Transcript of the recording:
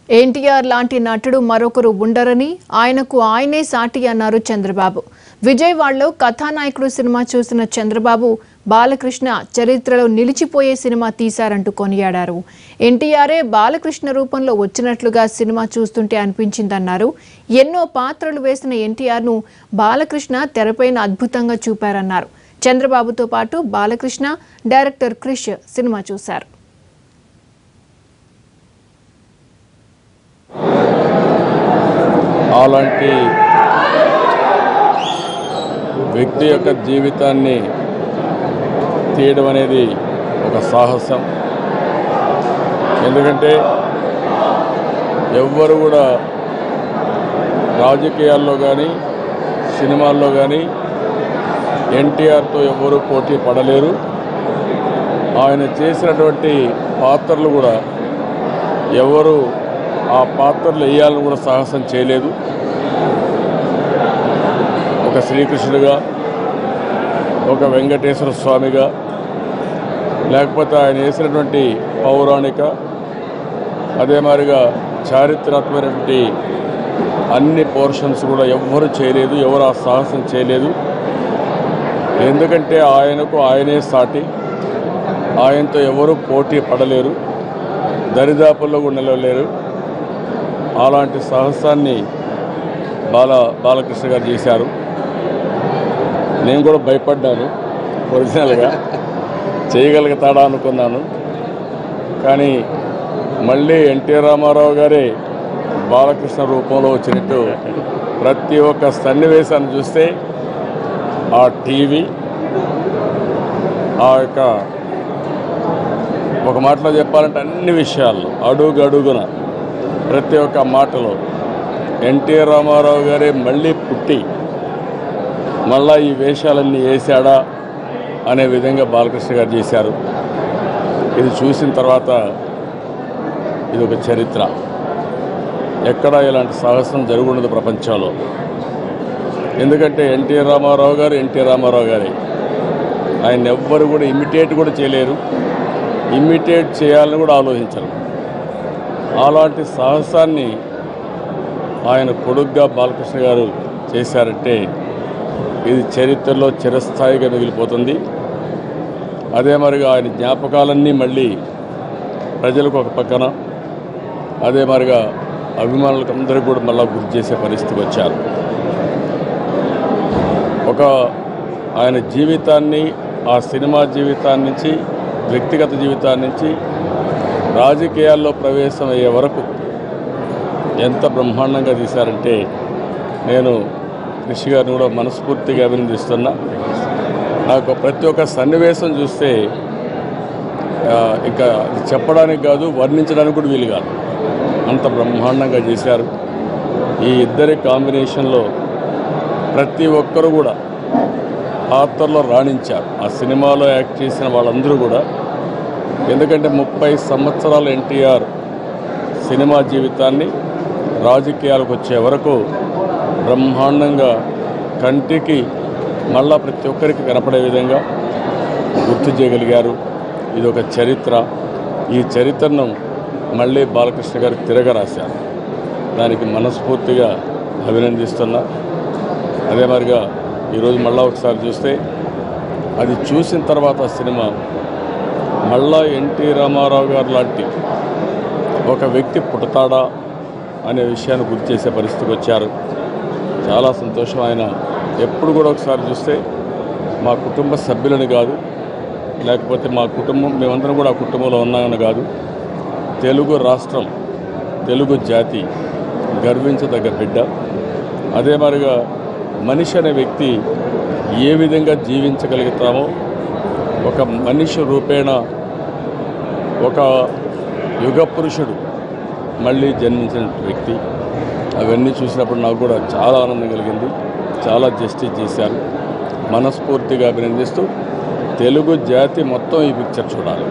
ఎన్టీఆర్ లాంటి నటుడు మరొకరు ఉండరని ఆయనకు ఆయనే సాటి అన్నారు చంద్రబాబు. విజయవాడలో కథానాయకుడు సినిమా చూసిన చంద్రబాబు బాలకృష్ణ చరిత్రలో నిలిచిపోయే సినిమా తీశారంటూ కొనియాడారు. ఎన్టీఆరే బాలకృష్ణ రూపంలో వచ్చినట్లుగా సినిమా చూస్తుంటే అనిపించిందన్నారు. ఎన్నో పాత్రలు వేసిన ఎన్టీఆర్ను బాలకృష్ణ తెరపైన అద్భుతంగా చూపారన్నారు. చంద్రబాబుతో పాటు బాలకృష్ణ, డైరెక్టర్ క్రిష్ సినిమా చూశారు. అలాంటి వ్యక్తి యొక్క జీవితాన్ని తీయడం అనేది ఒక సాహసం. ఎందుకంటే ఎవ్వరు కూడా రాజకీయాల్లో కానీ సినిమాల్లో కానీ ఎన్టీఆర్తో ఎవ్వరూ పోటీ పడలేరు. ఆయన చేసినటువంటి పాత్రలు కూడా ఎవరు ఆ పాత్రలు వేయాలని కూడా సాహసం చేయలేదు. ఒక శ్రీకృష్ణుడిగా, ఒక వెంకటేశ్వర స్వామిగా, లేకపోతే ఆయన వేసినటువంటి పౌరాణిక, అదే మాదిరిగా చారిత్రాత్మకమైనటువంటి అన్ని పోర్షన్స్ కూడా ఎవ్వరూ చేయలేదు, ఎవరు ఆ సాహసం చేయలేదు. ఎందుకంటే ఆయనకు ఆయనే సాటి, ఆయనతో ఎవరూ పోటీ పడలేరు, దరిదాపుల్లో కూడా నిలవలేరు. అలాంటి సాహసాన్ని బాలకృష్ణ గారు చేశారు. నేను కూడా భయపడ్డాను, ఒరిజినల్గా చేయగలుగుతాడా అనుకున్నాను. కానీ మళ్ళీ ఎన్టీ రామారావు గారే బాలకృష్ణ రూపంలో వచ్చినట్టు ప్రతి ఒక్క సన్నివేశాన్ని చూస్తే ఆ టీవీ, ఆ యొక్క ఒక మాటలో చెప్పాలంటే అన్ని విషయాల్లో అడుగడుగున ప్రతి ఒక్క మాటలో ఎన్టీ రామారావు గారే మళ్ళీ పుట్టి మళ్ళా ఈ వేషాలన్నీ వేశాడా అనే విధంగా బాలకృష్ణ గారు చేశారు. ఇది చూసిన తర్వాత ఇది ఒక చరిత్ర. ఎక్కడా ఇలాంటి సాహసం జరుగుండదు ప్రపంచంలో. ఎందుకంటే ఎన్టీ రామారావు గారే. ఆయన ఎవ్వరు కూడా ఇమిటేట్ కూడా చేయలేరు, ఇమిటేట్ చేయాలని కూడా ఆలోచించరు. అలాంటి సాహసాన్ని ఆయన కొడుగ్గా బాలకృష్ణ గారు చేశారంటే ఇది చరిత్రలో చిరస్థాయిగా మిగిలిపోతుంది. అదే మరిగా ఆయన జ్ఞాపకాలన్నీ మళ్ళీ ప్రజలకు ఒక పక్కన, అదే మరిగా అభిమానులకు అందరికీ కూడా మళ్ళీ గుర్తు చేసే పరిస్థితికి వచ్చారు. ఒక ఆయన జీవితాన్ని, ఆ సినిమా జీవితాన్ని నుంచి, వ్యక్తిగత జీవితాన్ని నుంచి రాజకీయాల్లో ప్రవేశం అయ్యే వరకు ఎంత బ్రహ్మాండంగా తీశారంటే నేను రిషి గారిని కూడా మనస్ఫూర్తిగా అభినందిస్తున్నా. నాకు ప్రతి ఒక్క సన్నివేశం చూస్తే ఇంకా చెప్పడానికి కాదు, వర్ణించడానికి కూడా వీలు కాదు, అంత బ్రహ్మాండంగా చేశారు. ఈ ఇద్దరి కాంబినేషన్లో ప్రతి ఒక్కరు కూడా పాత్రలో రాణించారు. ఆ సినిమాలో యాక్ట్ చేసిన వాళ్ళందరూ కూడా. ఎందుకంటే 30 సంవత్సరాల ఎన్టీఆర్ సినిమా జీవితాన్ని రాజకీయాలకు వచ్చే వరకు బ్రహ్మాండంగా కంటికి మళ్ళా ప్రతి ఒక్కరికి కనపడే విధంగా గుర్తు చేయగలిగారు. ఇది ఒక చరిత్ర. ఈ చరిత్రను మళ్ళీ బాలకృష్ణ గారు తిరగరాశారు. దానికి మనస్ఫూర్తిగా అభినందిస్తున్నా. అదే మరిగా ఈరోజు మళ్ళా ఒకసారి చూస్తే అది చూసిన తర్వాత సినిమా మళ్ళా ఎన్టీ రామారావు గారు లాంటి ఒక వ్యక్తి పుడతాడా అనే విషయాన్ని గుర్తు చేసే పరిస్థితికి వచ్చారు. చాలా సంతోషం. ఆయన ఎప్పుడు కూడా ఒకసారి చూస్తే మా కుటుంబ సభ్యులని కాదు, లేకపోతే మా కుటుంబం మేమందరం కూడా ఆ కుటుంబంలో ఉన్నామని కాదు, తెలుగు రాష్ట్రం, తెలుగు జాతి గర్వించదగ్గ బిడ్డ. అదే మరిగా మనిషి అనే వ్యక్తి ఏ విధంగా జీవించగలుగుతామో, ఒక మనిషి రూపేణ ఒక యుగ పురుషుడు మళ్ళీ జన్మించిన వ్యక్తి. అవన్నీ చూసినప్పుడు నాకు కూడా చాలా ఆనందం కలిగింది. చాలా జస్టిస్ చేశారు. మనస్ఫూర్తిగా అభినందిస్తూ తెలుగు జాతి మొత్తం ఈ పిక్చర్ చూడాలి.